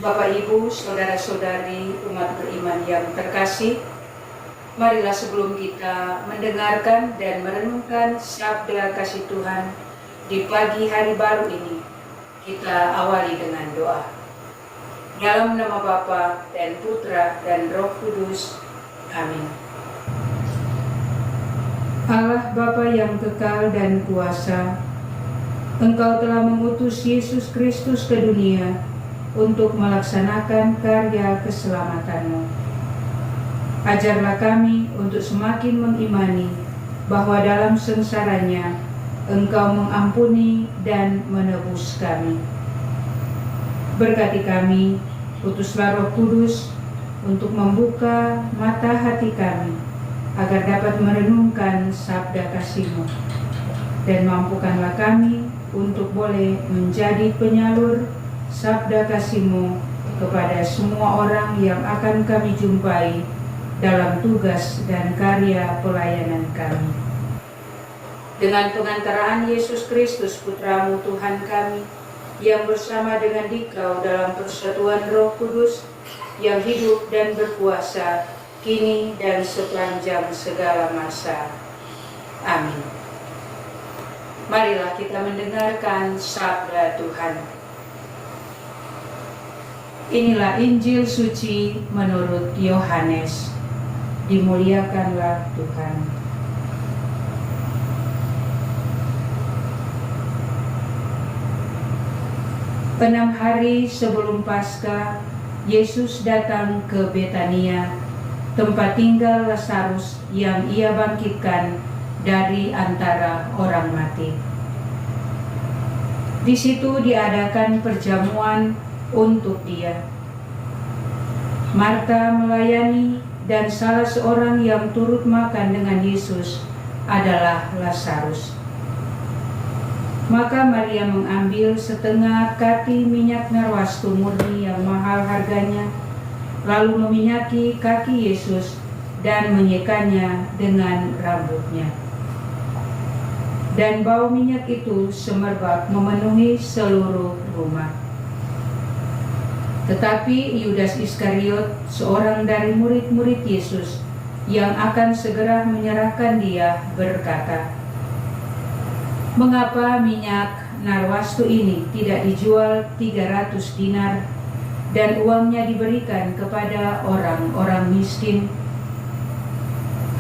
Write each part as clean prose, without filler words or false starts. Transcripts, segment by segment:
Bapak, Ibu, saudara-saudari umat beriman yang terkasih, marilah sebelum kita mendengarkan dan merenungkan sabda kasih Tuhan di pagi hari baru ini, kita awali dengan doa. Dalam nama Bapa dan Putra dan Roh Kudus. Amin. Allah Bapa yang kekal dan kuasa, Engkau telah mengutus Yesus Kristus ke dunia untuk melaksanakan karya keselamatan-Mu. Ajarlah kami untuk semakin mengimani bahwa dalam sengsaranya Engkau mengampuni dan menebus kami. Berkati kami, utuslah Roh Kudus untuk membuka mata hati kami, agar dapat merenungkan sabda kasih-Mu, dan mampukanlah kami untuk boleh menjadi penyalur sabda kasih-Mu kepada semua orang yang akan kami jumpai dalam tugas dan karya pelayanan kami. Dengan pengantaraan Yesus Kristus, Putra-Mu Tuhan kami, yang bersama dengan Dikau dalam persatuan Roh Kudus, yang hidup dan berkuasa kini dan sepanjang segala masa. Amin. Marilah kita mendengarkan sabda Tuhan. Inilah Injil suci menurut Yohanes. Dimuliakanlah Tuhan. Enam hari sebelum Paskah, Yesus datang ke Betania, tempat tinggal Lazarus yang Ia bangkitkan dari antara orang mati. Di situ diadakan perjamuan untuk Dia. Marta melayani, dan salah seorang yang turut makan dengan Yesus adalah Lazarus. Maka Maria mengambil setengah kati minyak narwastu murni yang mahal harganya, lalu meminyaki kaki Yesus dan menyekanya dengan rambutnya. Dan bau minyak itu semerbak memenuhi seluruh rumah. Tetapi Yudas Iskariot, seorang dari murid-murid Yesus yang akan segera menyerahkan Dia, berkata, "Mengapa minyak narwastu ini tidak dijual 300 dinar dan uangnya diberikan kepada orang-orang miskin?"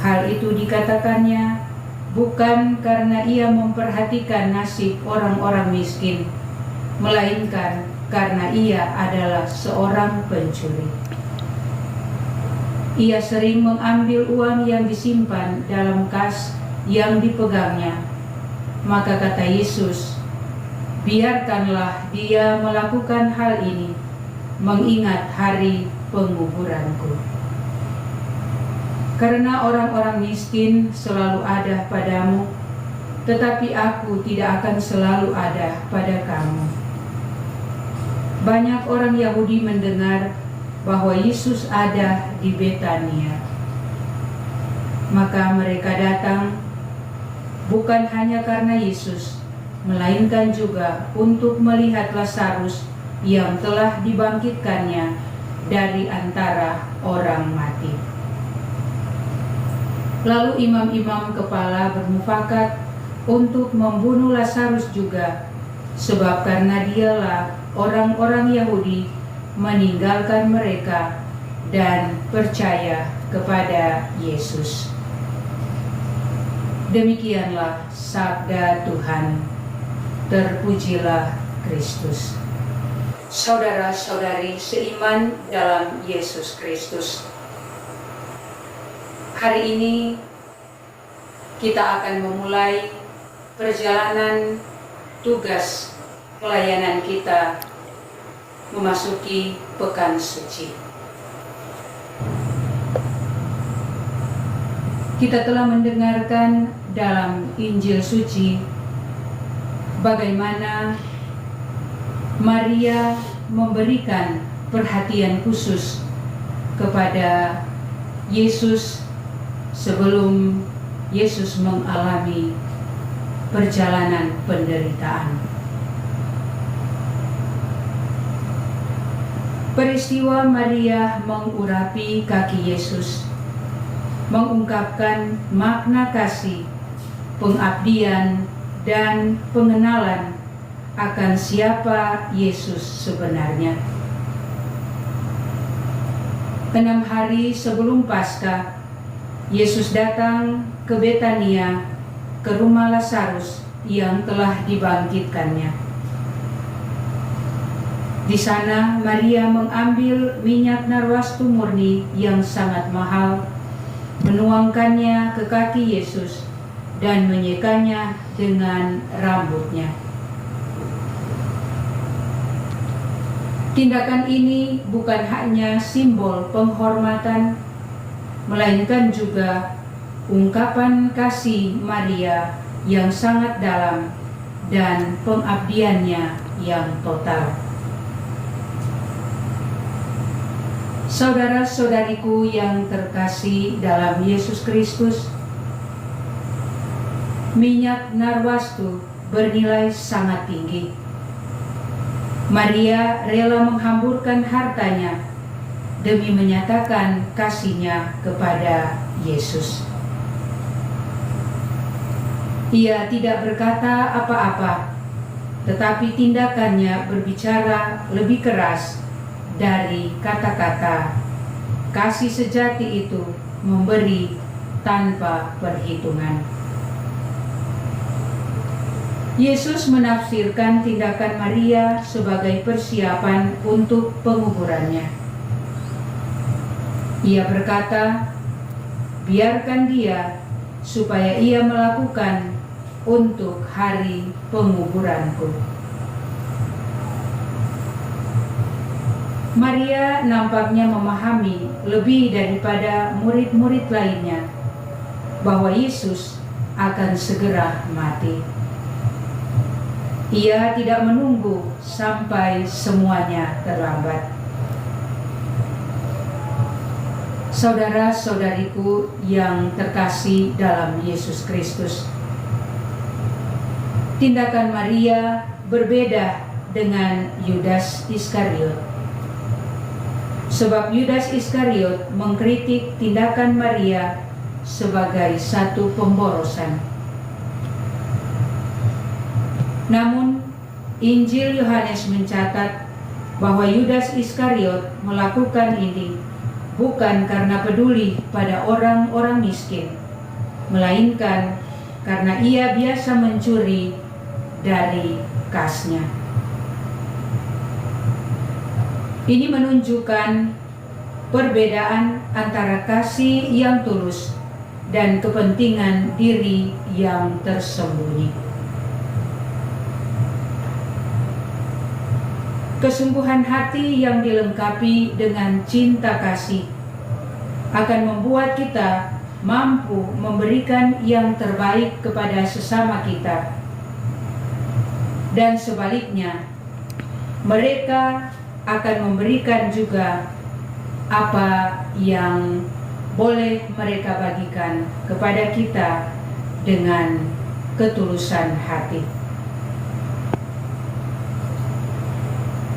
Hal itu dikatakannya bukan karena Ia memperhatikan nasib orang-orang miskin, melainkan karena Ia adalah seorang pencuri. Ia sering mengambil uang yang disimpan dalam kas yang dipegangnya. Maka kata Yesus, "Biarkanlah dia melakukan hal ini, mengingat hari penguburanku. Karena orang-orang miskin selalu ada padamu, tetapi aku tidak akan selalu ada pada kamu." Banyak orang Yahudi mendengar bahwa Yesus ada di Betania. Maka mereka datang bukan hanya karena Yesus, melainkan juga untuk melihat Lazarus yang telah dibangkitkannya dari antara orang mati. Lalu imam-imam kepala bermufakat untuk membunuh Lazarus juga, sebab karena dialah orang-orang Yahudi meninggalkan mereka dan percaya kepada Yesus. Demikianlah sabda Tuhan. Terpujilah Kristus. Saudara-saudari seiman dalam Yesus Kristus, hari ini kita akan memulai perjalanan tugas pelayanan kita memasuki Pekan Suci. Kita telah mendengarkan dalam Injil suci bagaimana Maria memberikan perhatian khusus kepada Yesus sebelum Yesus mengalami perjalanan penderitaan. Peristiwa Maria mengurapi kaki Yesus mengungkapkan makna kasih, pengabdian, dan pengenalan akan siapa Yesus sebenarnya. 6 hari sebelum Paskah, Yesus datang ke Betania, ke rumah Lazarus yang telah dibangkitkannya. Di sana Maria mengambil minyak narwastu murni yang sangat mahal, menuangkannya ke kaki Yesus dan menyekanya dengan rambutnya. Tindakan ini bukan hanya simbol penghormatan, melainkan juga ungkapan kasih Maria yang sangat dalam dan pengabdiannya yang total. Saudara-saudariku yang terkasih dalam Yesus Kristus, minyak narwastu bernilai sangat tinggi. Maria rela menghamburkan hartanya demi menyatakan kasihnya kepada Yesus. Ia tidak berkata apa-apa, tetapi tindakannya berbicara lebih keras dari kata-kata. Kasih sejati itu memberi tanpa perhitungan. Yesus menafsirkan tindakan Maria sebagai persiapan untuk penguburannya. Ia berkata, biarkan dia supaya ia melakukan untuk hari penguburanku. Maria nampaknya memahami lebih daripada murid-murid lainnya bahwa Yesus akan segera mati. Ia tidak menunggu sampai semuanya terlambat. Saudara-saudariku yang terkasih dalam Yesus Kristus, tindakan Maria berbeda dengan Yudas Iskariot. Sebab Yudas Iskariot mengkritik tindakan Maria sebagai satu pemborosan. Namun, Injil Yohanes mencatat bahwa Yudas Iskariot melakukan ini bukan karena peduli pada orang-orang miskin, melainkan karena ia biasa mencuri dari kasnya. Ini menunjukkan perbedaan antara kasih yang tulus dan kepentingan diri yang tersembunyi. Kesungguhan hati yang dilengkapi dengan cinta kasih akan membuat kita mampu memberikan yang terbaik kepada sesama kita. Dan sebaliknya, mereka akan memberikan juga apa yang boleh mereka bagikan kepada kita dengan ketulusan hati.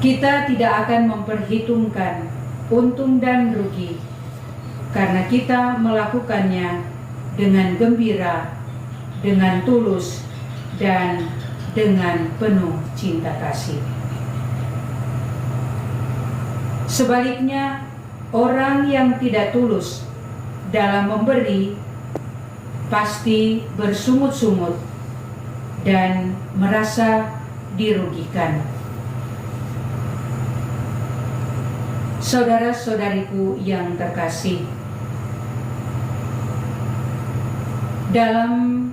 Kita tidak akan memperhitungkan untung dan rugi karena kita melakukannya dengan gembira, dengan tulus, dan dengan penuh cinta kasih. Sebaliknya, orang yang tidak tulus dalam memberi pasti bersungut-sungut dan merasa dirugikan. Saudara-saudariku yang terkasih, dalam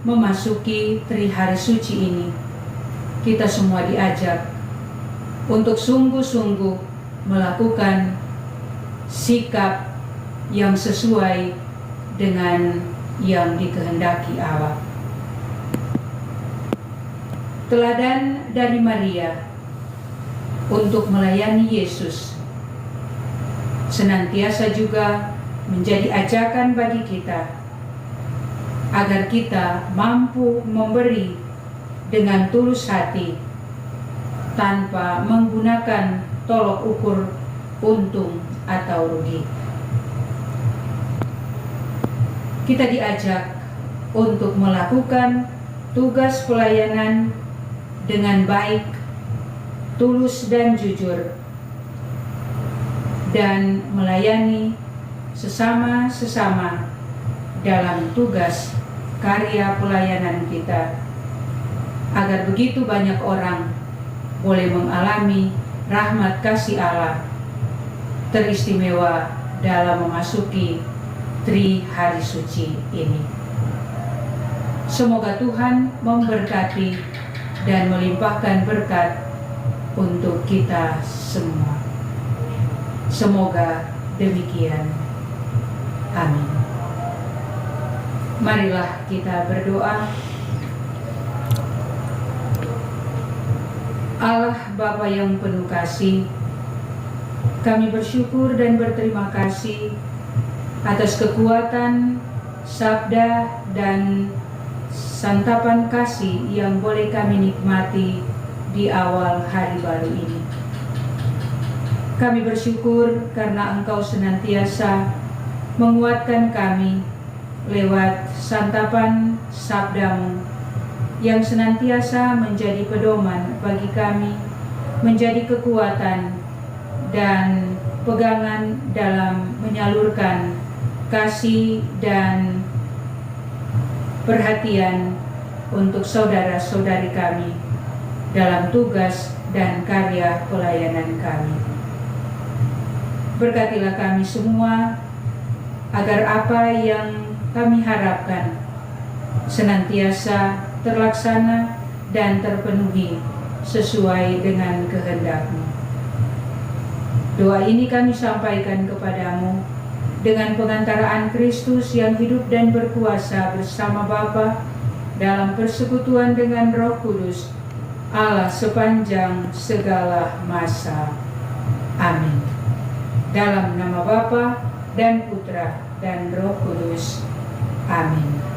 memasuki Trihari Suci ini, kita semua diajak untuk sungguh-sungguh melakukan sikap yang sesuai dengan yang dikehendaki Allah. Teladan dari Maria untuk melayani Yesus senantiasa juga menjadi ajakan bagi kita agar kita mampu memberi dengan tulus hati tanpa menggunakan tolok ukur untung atau rugi. Kita diajak untuk melakukan tugas pelayanan dengan baik, tulus dan jujur, dan melayani sesama-sesama dalam tugas karya pelayanan kita, agar begitu banyak orang boleh mengalami rahmat kasih Allah teristimewa dalam memasuki Tri Hari Suci ini. Semoga Tuhan memberkati dan melimpahkan berkat untuk kita semua. Semoga demikian. Amin. Marilah kita berdoa. Allah Bapa yang penuh kasih, kami bersyukur dan berterima kasih atas kekuatan sabda dan santapan kasih yang boleh kami nikmati di awal hari baru ini. Kami bersyukur karena Engkau senantiasa menguatkan kami lewat santapan sabdamu yang senantiasa menjadi pedoman bagi kami, menjadi kekuatan dan pegangan dalam menyalurkan kasih dan perhatian untuk saudara-saudari kami dalam tugas dan karya pelayanan kami. Berkatilah kami semua agar apa yang kami harapkan senantiasa terlaksana dan terpenuhi sesuai dengan kehendak-Mu. Doa ini kami sampaikan kepadamu dengan pengantaraan Kristus yang hidup dan berkuasa bersama Bapa dalam persekutuan dengan Roh Kudus, Allah sepanjang segala masa. Amin. Dalam nama Bapa dan Putra dan Roh Kudus. Amin.